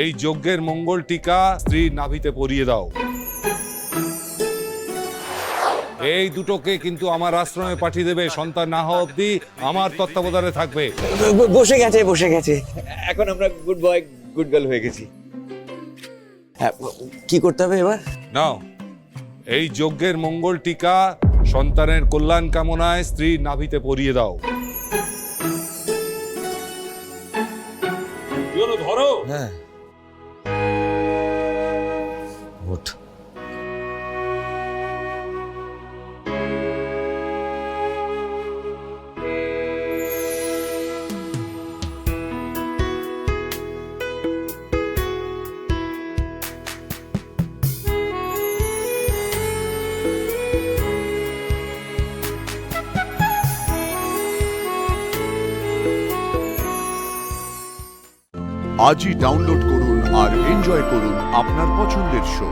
এই যজ্ঞের মঙ্গল টিকা স্ত্রীর নাভিতে পরিয়ে দাও। এই দুটোকে কিন্তু আমার আশ্রমে পাঠিয়ে দেবে, সন্তান না হওয়া অব্দি আমার তত্ত্বাবধানে থাকবে। বসে গেছে। এখন আমরা গুড বয় গুড গার্ল হয়ে গেছি। হ্যাঁ, কি করতে হবে এবার? নাও, এই যজ্ঞের মঙ্গল টিকা সন্তানের কল্যাণ কামনায় স্ত্রীর নাভিতে পরিয়ে দাও। ধরো। হ্যাঁ, ওঠ। আজই ডাউনলোড করুন আর এনজয় করুন আপনার পছন্দের শো।